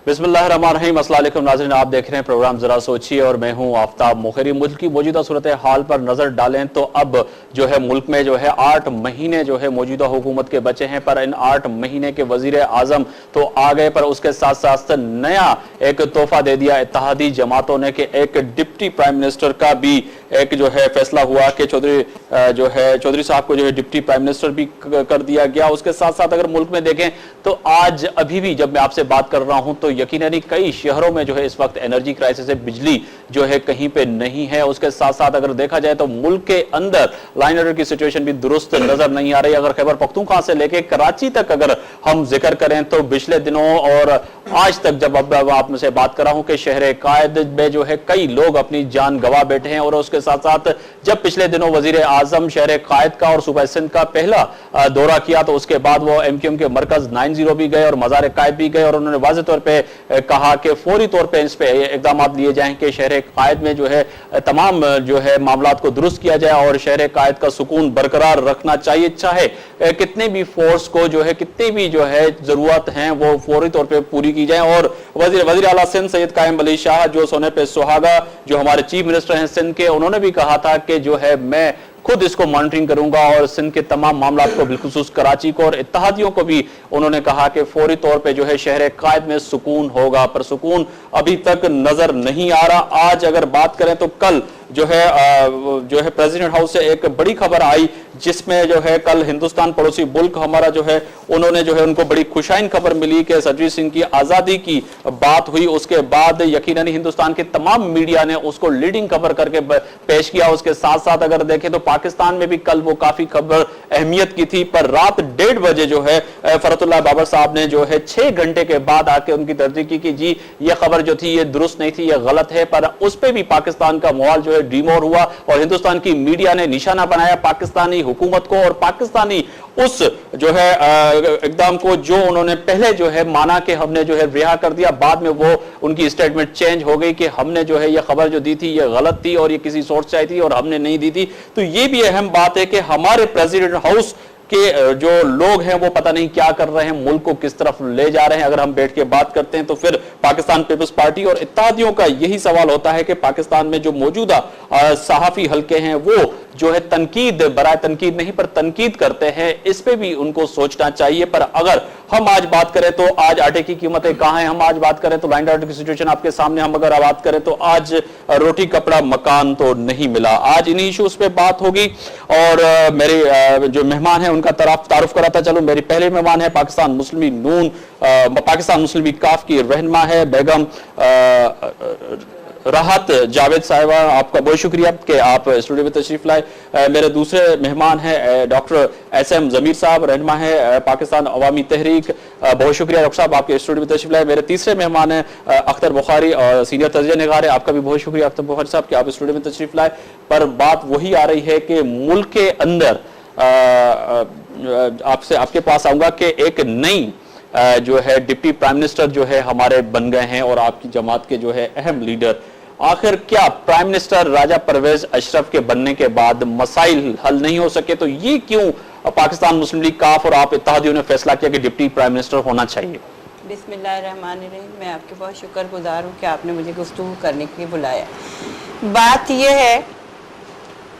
बिस्मिल्लाहिर्रहमानिर्रहीम। अस्सलाम वालेकुम नाज़रीन, आप देख रहे हैं प्रोग्राम जरा सोचिए और मैं हूं आफ्ताब मुखरी। मुल्क की मौजूदा सूरत हाल पर नजर डालें तो अब जो है मुल्क में जो है 8 महीने जो है मौजूदा हुकूमत के बचे हैं, पर इन 8 महीने के वजीर आजम तो आ गए, पर उसके साथ साथ नया एक तोहफा दे दिया इत्तेहादी जमातों ने कि एक डिप्टी प्राइम मिनिस्टर का भी एक जो है फैसला हुआ कि चौधरी साहब को जो है डिप्टी प्राइम मिनिस्टर भी कर दिया गया। उसके साथ साथ अगर मुल्क में देखें तो आज अभी भी जब मैं आपसे बात कर रहा हूं तो यकीनन कई शहरों में जो है इस वक्त एनर्जी क्राइसिस है, बिजली जो है कहीं पे नहीं है। उसके साथ साथ अगर देखा जाए तो मुल्क के अंदर लाइन ऑर्डर की सिचुएशन भी दुरुस्त नजर नहीं आ रही। अगर खैबर पख्तूनख्वा से लेके कराची तक अगर हम जिक्र करें तो पिछले दिनों और आज तक जब अब आप मुझसे बात कर रहा हूं कि शहर कायद में जो है कई लोग अपनी जान गंवा बैठे हैं। और उसके साथ साथ जब पिछले दिनों वजीर आजम शहर कायद का और सूबा सिंध का पहला दौरा किया तो उसके बाद वो एमक्यूएम के मरकज 90 भी गए और मजार कायद भी गए और उन्होंने वाज़ेह तौर पे कहा कि फौरी तौर पे इस पे इकदाम लिए जाएं कि शहर कायद में जो है तमाम जो है मामलात को दुरुस्त किया जाए और शहर कायद का सुकून बरकरार रखना चाहिए, चाहे कितने भी फोर्स को जो है कितनी भी जो है जरूरत है वो फौरी तौर पे पूरी की जाए। और वजीर आला सिंध सैयद कायम अली शाह जो सोने पे सुहागा जो हमारे चीफ मिनिस्टर हैं सिंध के, उन्होंने भी कहा था कि जो है मैं खुद इसको मॉनिटरिंग करूंगा और सिंध के तमाम मामलात को बिलखुसूस कराची को और इत्तेहादियों को भी उन्होंने कहा कि फौरी तौर पे जो है शहर कायद में सुकून होगा, पर सुकून अभी तक नजर नहीं आ रहा। आज अगर बात करें तो कल जो है प्रेसिडेंट हाउस से एक बड़ी खबर आई जिसमें जो है कल हिंदुस्तान पड़ोसी मुल्क हमारा जो है उन्होंने जो है उनको बड़ी खुशाइन खबर मिली कि सरजीत सिंह की आजादी की बात हुई। उसके बाद यकीनन हिंदुस्तान के तमाम मीडिया ने उसको लीडिंग खबर करके पेश किया। उसके साथ साथ अगर देखें तो पाकिस्तान में भी कल वो काफी खबर अहमियत की थी, पर रात 1:30 बजे जो है फरतुल्लाह बाबर साहब ने जो है 6 घंटे के बाद आके उनकी तर्जीह की कि जी ये खबर जो थी ये दुरुस्त नहीं थी, ये गलत है। पर उस पर भी पाकिस्तान का माहौल जो है डिमोर हुआ और हिंदुस्तान की मीडिया ने निशाना बनाया पाकिस्तानी हुकूमत को और पाकिस्तानी उस जो है इकदाम को जो उन्होंने पहले जो है माना कि हमने जो है रिहा कर दिया, बाद में वो उनकी स्टेटमेंट चेंज हो गई कि हमने जो है ये खबर जो दी थी ये गलत थी और ये किसी सोर्स से आई थी और हमने नहीं दी थी। तो ये भी अहम बात है कि हमारे प्रेसिडेंट हाउस के जो लोग हैं वो पता नहीं क्या कर रहे हैं, मुल्क को किस तरफ ले जा रहे हैं। अगर हम बैठ के बात करते हैं तो फिर पाकिस्तान पीपल्स पार्टी और इत्तेहादियों का यही सवाल होता है कि पाकिस्तान में जो मौजूदा सहाफी हल्के हैं वो जो है तनकीद बराए तनकीद नहीं पर तनकीद करते हैं, इस पे भी उनको सोचना चाहिए। पर अगर हम आज बात करें तो आज आटे की कीमतें कहां हैं, हम आज बात करें तो लाइन ऑर्डर की सिचुएशन आपके सामने, हम अगर बात करें तो आज रोटी कपड़ा मकान तो नहीं मिला। आज इन्हीं इश्यूज पे बात होगी और मेरे जो मेहमान हैं उनका तारुफ कराता चलूं। मेरी पहले मेहमान है पाकिस्तान मुस्लिम लीग काफ की रहनुमा है बेगम राहत जावेद साहिबा, आपका बहुत शुक्रिया कि आप स्टूडियो में तशरीफ लाए। मेरे दूसरे मेहमान हैं डॉक्टर SM जमीर साहब, रहनुमा है पाकिस्तान अवामी तहरीक, बहुत शुक्रिया डॉक्टर साहब आपके स्टूडियो में तशरीफ लाए। मेरे तीसरे मेहमान हैं अख्तर बुखारी और सीनियर तजिया निगार है, आपका भी बहुत शुक्रिया अख्तर बुखारी साहब कि आप स्टूडियो में तशरीफ लाए। पर बात वही आ रही है कि मुल्क के अंदर आपसे आपके पास आऊंगा कि एक नई जो है डिप्टी प्राइम मिनिस्टर जो है हमारे बन गए हैं और आपकी जमात के जो है अहम लीडर, आखिर क्या प्राइम मिनिस्टर राजा परवेज अशरफ के बनने के बाद मसाइल हल नहीं हो सके? तो ये क्यों पाकिस्तान मुस्लिम लीग काफ और आप इत्तेहादियों ने फैसला किया कि डिप्टी प्राइम मिनिस्टर होना चाहिए? बिस्मिल्लाहिर्रहमानिर्रहीम, मैं आपके बहुत शुक्रगुजार हूँ कि आपने मुझे गुफ्तगू करने के लिए बुलाया। बात यह है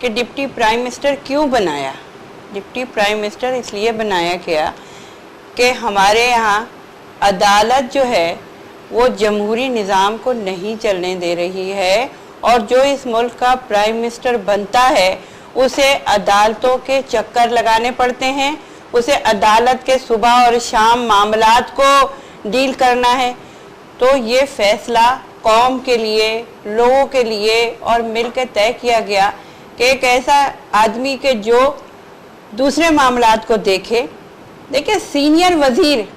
कि डिप्टी प्राइम मिनिस्टर क्यों बनाया? डिप्टी प्राइम मिनिस्टर इसलिए बनाया गया कि हमारे यहाँ अदालत जो है वो जमहूरी निज़ाम को नहीं चलने दे रही है और जो इस मुल्क का प्राइम मिनिस्टर बनता है उसे अदालतों के चक्कर लगाने पड़ते हैं, उसे अदालत के सुबह और शाम मामलात को डील करना है। तो ये फैसला कौम के लिए, लोगों के लिए और मिल के तय किया गया कि एक ऐसा आदमी के जो दूसरे मामलात को देखे। देखिए, सीनियर वजीर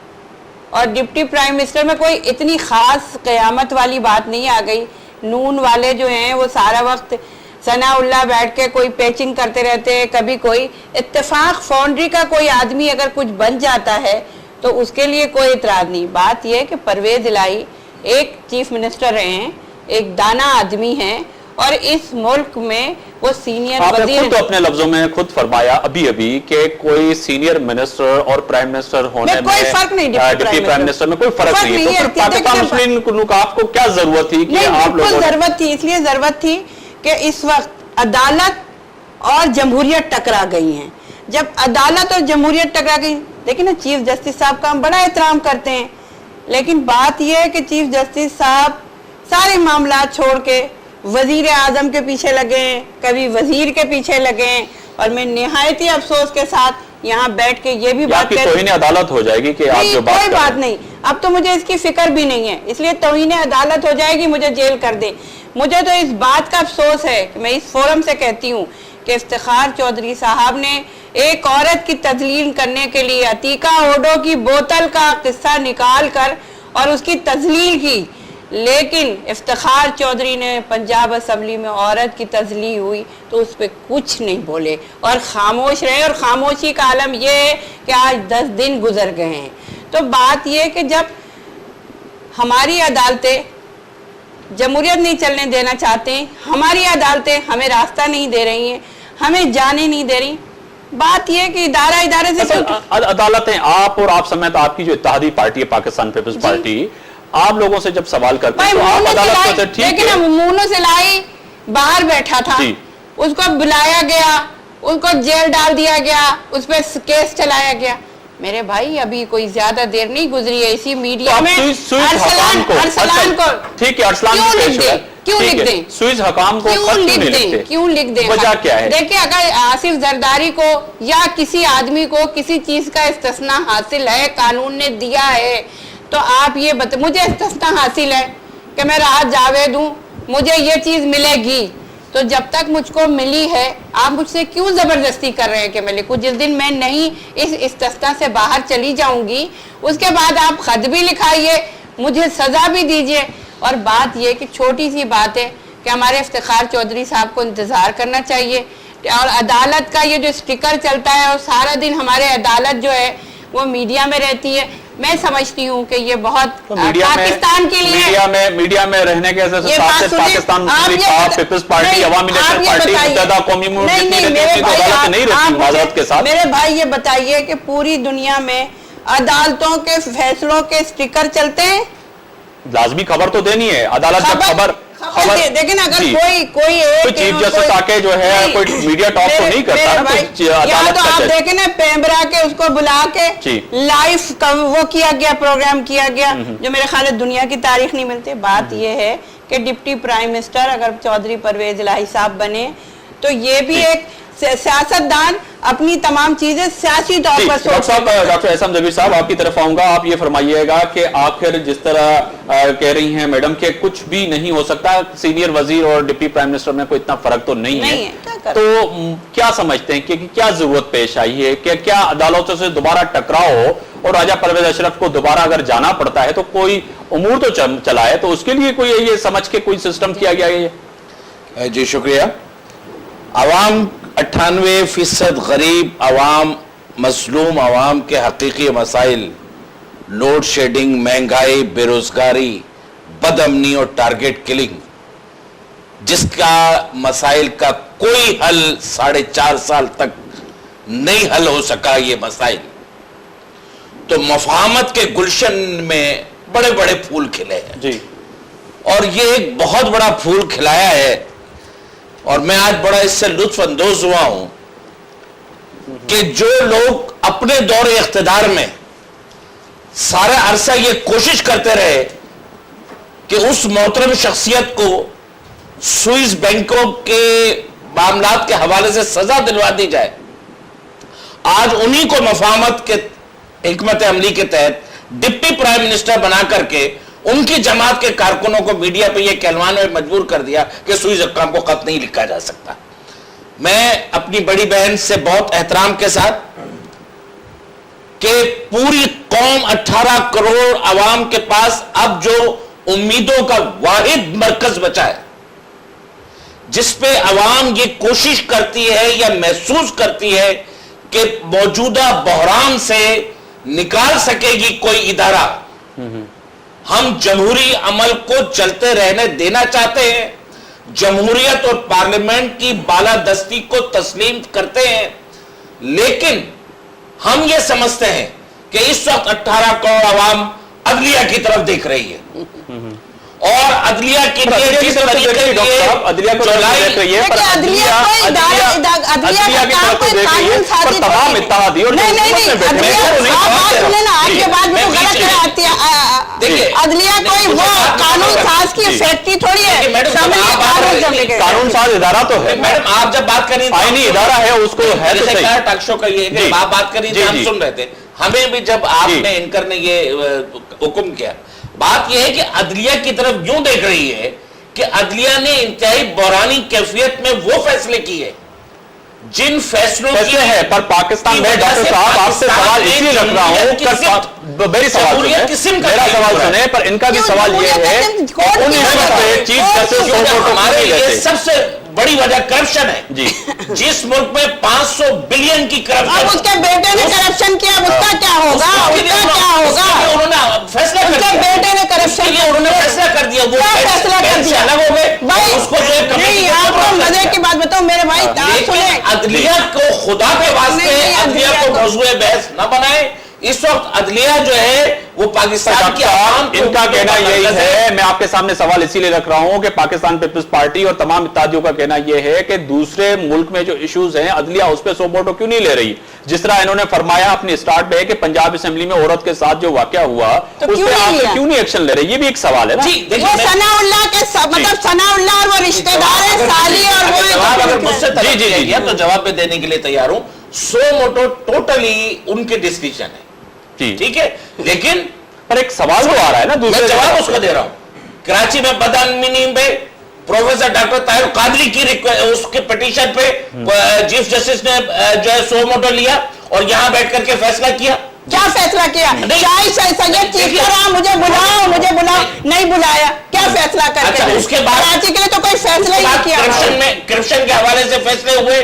और डिप्टी प्राइम मिनिस्टर में कोई इतनी ख़ास क़यामत वाली बात नहीं आ गई। नून वाले जो हैं वो सारा वक्त सनाउल्लाह बैठ के कोई पैचिंग करते रहते हैं, कभी कोई इत्तेफाक फाउंड्री का कोई आदमी अगर कुछ बन जाता है तो उसके लिए कोई इतराज़ नहीं। बात यह है कि परवेज़ इलाही एक चीफ मिनिस्टर रहे हैं, एक दाना आदमी हैं और इस मुल्क में وہ سینئر آپ نے وزیر خود اپنے لفظوں میں خود فرمایا ابھی کہ کوئی سینئر منسٹر اور پرائم منسٹر ہونے میں کوئی فرق نہیں، ڈپٹی پرائم منسٹر میں کوئی فرق نہیں ہے، تو پاکستان مسلم آپ کو کیا ضرورت تھی کہ آپ لوگوں ضرورت تھی؟ اس لیے ضرورت تھی کہ اس وقت عدالت اور جمہوریت ٹکرا گئی ہیں. جب عدالت اور جمہوریت ٹکرا گئی، دیکھیں نا چیف جسٹس صاحب کا ہم بڑا احترام کرتے ہیں، لیکن بات یہ ہے کہ چیف جسٹس صاحب سارے معاملات چھوڑ کے وزیر اعظم کے پیچھے لگے ہیں، کبھی وزیر کے پیچھے لگے ہیں، اور میں نہایت ہی افسوس کے ساتھ یہاں بیٹھ کے یہ بھی بات کریں توہین عدالت ہو جائے گی کہ آپ جو کوئی بات نہیں. اب تو مجھے اس کی فکر بھی نہیں ہے، اس لیے توہین عدالت ہو جائے گی، مجھے جیل کر دیں. مجھے تو اس بات کا افسوس ہے کہ میں اس فورم سے کہتی ہوں کہ افتخار چودھری صاحب نے ایک عورت کی تذلیل کرنے کے لیے عتیقہ اوڈو کی بوتل کا قصہ نکال کر اور اس کی تذلیل کی، لیکن افتخار چودھری نے پنجاب اسمبلی میں عورت کی تذلیل ہوئی تو اس پہ کچھ نہیں بولے اور خاموش رہے. اور خاموشی کا عالم یہ ہے کہ آج 10 دن گزر گئے ہیں. تو بات یہ کہ جب ہماری عدالتیں جمہوریت نہیں چلنے دینا چاہتے ہیں، ہماری عدالتیں ہمیں راستہ نہیں دے رہی ہیں، ہمیں جانے نہیں دے رہی، بات یہ کہ ادارے سے عدالتیں آپ اور آپ سمیت آپ کی جو اتحادی پارٹی ہے پاکستان پیپلز پارٹی، آپ لوگوں سے جب سوال کرتے ہیں تو آپ عدالت کو ٹھیک ہے مونو سلائی باہر بیٹھا تھا، اس کو بلایا گیا، اس کو جیل ڈال دیا گیا، اس پہ کیس چلایا گیا. میرے بھائی ابھی کوئی زیادہ دیر نہیں گزری ہے اسی میڈیا میں ارسلان کو ٹھیک ہے کیوں لکھ دیں سوئز حکام کو کیوں لکھ دیں وجہ کیا ہے؟ دیکھیں اگر آصف زرداری کو یا کسی آدمی کو کسی چیز کا استثناء حاصل ہے، قانون نے دیا ہے، تو آپ یہ مجھے استثناء حاصل ہے کہ میں راحت جاوید ہوں، مجھے یہ چیز ملے گی، تو جب تک مجھ کو ملی ہے آپ مجھ سے کیوں زبردستی کر رہے ہیں کہ میں لکھوں؟ جس دن میں نہیں اس استثناء سے باہر چلی جاؤں گی اس کے بعد آپ خط بھی لکھائیے، مجھے سزا بھی دیجئے. اور بات یہ کہ چھوٹی سی بات ہے کہ ہمارے افتخار چودھری صاحب کو انتظار کرنا چاہیے. اور عدالت کا یہ جو سٹیکر چلتا ہے اور سارا دن ہمارے عدالت جو ہے وہ میڈیا میں رہتی ہے، میں سمجھتی ہوں کہ یہ بہت پاکستان کے لیے میڈیا میں رہنے کے پاکستان پیپلز پارٹی، عوامی نیشنل پارٹی، متحدہ قومی میرے بھائی یہ بتائیے کہ پوری دنیا میں عدالتوں کے فیصلوں کے سٹیکر چلتے ہیں؟ لازمی خبر تو دینی ہے عدالت جب خبر دیکھیں اگر کوئی چیف جسٹس آ کے جو ہے کوئی میڈیا ٹاک تو نہیں کرتا نا، یا تو آپ دیکھیں نا پیمبرا کے اس کو بلا کے لائف وہ کیا گیا، پروگرام کیا گیا، جو میرے خیال ہے دنیا کی تاریخ نہیں ملتی. بات یہ ہے کہ ڈپٹی پرائم منسٹر اگر چودھری پرویز الہی صاحب بنے تو یہ بھی ایک سیاستدان اپنی تمام چیزیں سیاسی طور پر ڈاکٹر احسان ظفیر صاحب آپ کی طرف آؤں گا. آپ یہ فرمائیے گا کہ آخر جس طرح کہہ رہی ہیں میڈم کہ کچھ بھی نہیں ہو سکتا، سینئر وزیر اور ڈپٹی پرائم منسٹر میں کوئی اتنا فرق تو نہیں ہے، تو کیا سمجھتے ہیں کہ کیا ضرورت پیش آئی ہے کہ کیا عدالتوں سے دوبارہ ٹکراؤ ہو اور راجہ پرویز اشرف کو دوبارہ اگر جانا پڑتا ہے تو کوئی امور تو چلائے، تو اس کے لیے کوئی یہ سمجھ کے کوئی سسٹم کیا گیا ہے؟ جی شکریہ. عوام 98% غریب عوام، مظلوم عوام کے حقیقی مسائل، لوڈ شیڈنگ، مہنگائی، بے روزگاری، بد امنی اور ٹارگٹ کلنگ، جس کا مسائل کا کوئی حل 4.5 سال تک نہیں حل ہو سکا. یہ مسائل تو مفاہمت کے گلشن میں بڑے بڑے پھول کھلے ہیں جی، اور یہ ایک بہت بڑا پھول کھلایا ہے. اور میں آج بڑا اس سے لطف اندوز ہوا ہوں کہ جو لوگ اپنے دور اقتدار میں سارا عرصہ یہ کوشش کرتے رہے کہ اس محترم شخصیت کو سوئس بینکوں کے معاملات کے حوالے سے سزا دلوا دی جائے، آج انہی کو مفاہمت کے حکمت عملی کے تحت ڈپٹی پرائم منسٹر بنا کر کے ان کی جماعت کے کارکنوں کو میڈیا پہ یہ کہلوانے میں مجبور کر دیا کہ سوئس حکام کو خط نہیں لکھا جا سکتا. میں اپنی بڑی بہن سے بہت احترام کے ساتھ کہ پوری قوم 18 کروڑ عوام کے پاس اب جو امیدوں کا واحد مرکز بچا ہے، جس پہ عوام یہ کوشش کرتی ہے یا محسوس کرتی ہے کہ موجودہ بحران سے نکال سکے گی کوئی ادارہ، ہم جمہوری عمل کو چلتے رہنے دینا چاہتے ہیں. जमहूरियत और पार्लियामेंट की बालादस्ती को तस्लीम करते हैं, लेकिन हम ये समझते हैं कि इस वक्त 18 करोड़ आवाम अदलिया की तरफ देख रही है और अदलिया के लिए जिस तरीके से अदलिया को देख रही है, पर अदलिया की तरफ तो देख रही है, पर तमाम इत्तेहादी और अदलिया कोई वो कानून साज की फैक्ट्री थोड़ी है, कानून साज इदारा तो है। मैडम आप जब बात करें आईनी इदारा है, उसको है तो सही। टॉक शो करिए, आप बात करिए, हम सुन रहे थे, हमें भी जब आपने एंकर ने ये हुक्म किया, बात यह है कि अदलिया की तरफ यूं देख रही है कि अदलिया ने इंतहाई बहरानी कैफियत में वो फैसले किए जिन फैसलों की है, पर पाकिस्तान में डॉक्टर साहब आपसे सवाल इसलिए रख रहा हूं, मेरी सवाल सुने, मेरा सवाल सुने, पर इनका भी सवाल ये है चीफ जस्टिस हमारे लिए सबसे बड़ी वजह करप्शन है जी। जिस मुल्क में 500 बिलियन की करप्शन, अब उसके बेटे ने करप्शन किया, उसका क्या होगा, उसका क्या होगा, उन्होंने फैसला कर दिया, बेटे ने करप्शन किया, उन्होंने फैसला कर दिया, वो फैसला कर दिया, अलग हो गए भाई उसको नहीं, आपको मजे की बात बताओ मेरे भाई, आप सुने, अदलिया को खुदा के वास्ते अदलिया को मौजूए बहस न बनाए। इस वक्त अदलिया जो है वो पाकिस्तान की आवाम, इनका कहना यही है, मैं आपके सामने सवाल इसीलिए रख रहा हूं कि पाकिस्तान पीपल्स पार्टी और तमाम इत्तेहादियों का कहना यह है कि दूसरे मुल्क में जो इश्यूज हैं अदलिया उस पर सोमोटो क्यों नहीं ले रही, जिस तरह इन्होंने फरमाया अपनी स्टार्ट में कि पंजाब असेंबली में औरत के साथ जो वाकया हुआ उस पर आप क्यों नहीं एक्शन ले रहे, ये भी एक सवाल है ना। वो सनाउल्लाह के मतलब सनाउल्लाह और वो रिश्तेदार है, साली और वो, अगर मुझसे तो जवाब में देने के लिए तैयार हूं। सोमोटो टोटली उनके डिस्क्रिप्शन है, ठीक है, लेकिन पर एक सवाल तो आ रहा है ना, दूसरे जवाब उसको दे रहा हूं। कराची में बदअमनी में प्रोफेसर डॉक्टर ताहिर कादरी की उसके पिटीशन पे चीफ जस्टिस ने जो है सोमोटो लिया और यहां बैठ करके फैसला किया। क्या फैसला किया? सैयद चीफ रहा, मुझे बुलाओ, नहीं बुलाया, क्या फैसला करके? अच्छा, उसके बाद कराची के लिए तो कोई फैसला ही नहीं किया। करप्शन के हवाले से फैसले हुए,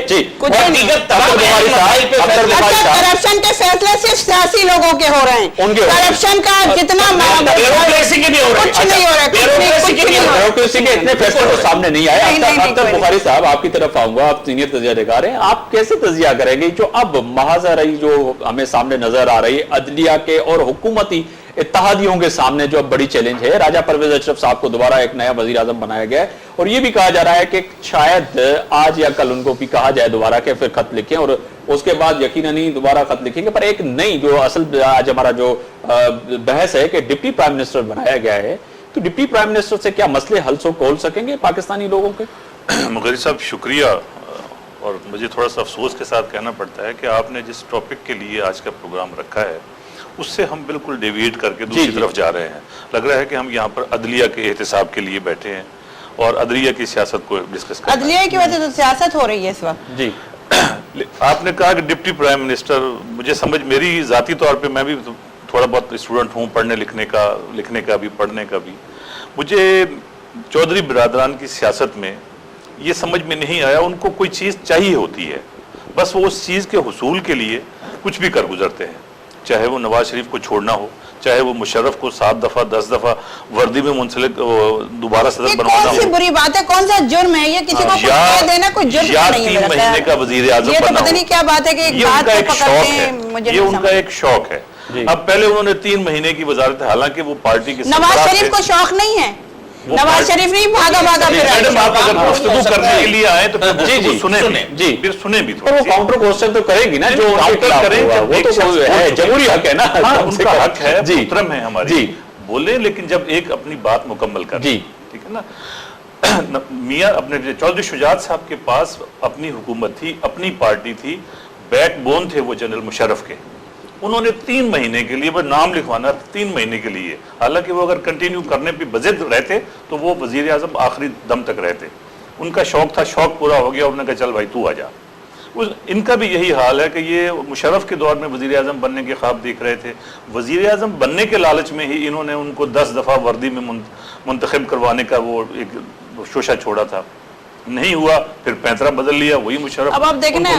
करप्शन के फैसले सिर्फ सियासी लोगों के हो रहे हैं, करप्शन का जितना ब्यूरोक्रेसी के भी हो रहे हैं, कुछ नहीं हो रहा है, ब्यूरोक्रेसी के इतने फैसले तो सामने नहीं आए। अख्तर बुखारी साहब आपकी तरफ आऊंगा, आप सीनियर तजिया निगार हैं, आप कैसे तजिया करेंगे जो अब महाजराई जो हमें सामने नजर आ रही है अदलिया के और हुकूमती इत्तेहादियों के सामने जो अब बड़ी चैलेंज है? राजा परवेज अशरफ साहब को दोबारा एक नया वजीर आजम बनाया गया है और ये भी कहा जा रहा है कि शायद आज या कल उनको भी कहा जाए दोबारा के फिर खत लिखें और उसके बाद यकीनन ही दोबारा खत लिखेंगे। पर एक नई जो असल आज हमारा जो बहस है कि डिप्टी प्राइम मिनिस्टर बनाया गया है, तो डिप्टी प्राइम मिनिस्टर से क्या मसले हल खोल सकेंगे पाकिस्तानी लोगों के? मुगरी साहब शुक्रिया, और मुझे थोड़ा सा अफसोस के साथ कहना पड़ता है कि आपने जिस टॉपिक के लिए आज का प्रोग्राम रखा है उससे हम बिल्कुल डेविएट करके दूसरी तरफ जा रहे हैं। लग रहा है कि हम यहाँ पर अदलिया के एहतसाब के लिए बैठे हैं और अदलिया की सियासत को डिस्कस कर रहे हैं। अदलिया की वजह से तो सियासत हो रही है इस वक्त जी। आपने कहा कि डिप्टी प्राइम मिनिस्टर, मुझे समझ, मेरी जाती तौर पे मैं भी थोड़ा बहुत स्टूडेंट हूँ, पढ़ने लिखने का भी, पढ़ने का भी। मुझे चौधरी बिरादरान की सियासत में ये समझ में नहीं आया, उनको कोई चीज़ चाहिए होती है, बस वो उस चीज़ के हुसूल के लिए कुछ भी कर गुजरते हैं, चाहे वो नवाज शरीफ को छोड़ना हो, चाहे वो मुशर्रफ को 7 दफा 10 दफा वर्दी में मुंसलिक दोबारा सदर बनवाना हो। कौन सी बुरी बात है, कौन सा जुर्म है ये? किसी को कुछ कह देना कोई जुर्म नहीं है। 3 महीने का वजीर आजम बनना, ये तो पता नहीं क्या बात है कि एक बात को पकड़ते हैं, मुझे ये उनका एक शौक है। अब पहले उन्होंने 3 महीने की वजारत, हालांकि वो पार्टी के नवाज शरीफ को शौक नहीं है, नवाज शरीफ नहीं भागा मैडम आप अगर गुफ्तगू करने के लिए आए तो फिर सुने फिर सुने भी थोड़ा। वो काउंटर क्वेश्चन तो करेगी ना, जो करेंगे वो तो है, जमहूरी हक है ना, उनका हक है, मुहतरम है हमारी, बोले, लेकिन जब एक अपनी बात मुकम्मल कर, ठीक है ना। मियां अपने चौधरी शुजात साहब के पास अपनी हुकूमत थी, अपनी पार्टी थी, बैकबोन थे वो जनरल मुशर्रफ के। उन्होंने 3 महीने के लिए, बस नाम लिखवाना 3 महीने के लिए, हालांकि वो अगर कंटिन्यू करने पे बजिद रहते तो वो वजीर आजम आखिरी दम तक रहते। उनका शौक था, शौक पूरा हो गया, उन्होंने कहा चल भाई तू आ जा। इनका भी यही हाल है कि ये मुशर्रफ के दौर में वजीर आजम बनने के ख्वाब देख रहे थे, वजीर आजम बनने के लालच में ही इन्होंने उनको 10 दफा वर्दी में मुंतखब करवाने का वो एक शोशा छोड़ा था, नहीं हुआ, फिर पैंतरा बदल लिया, वही मुशर्रफ। अब आप देखना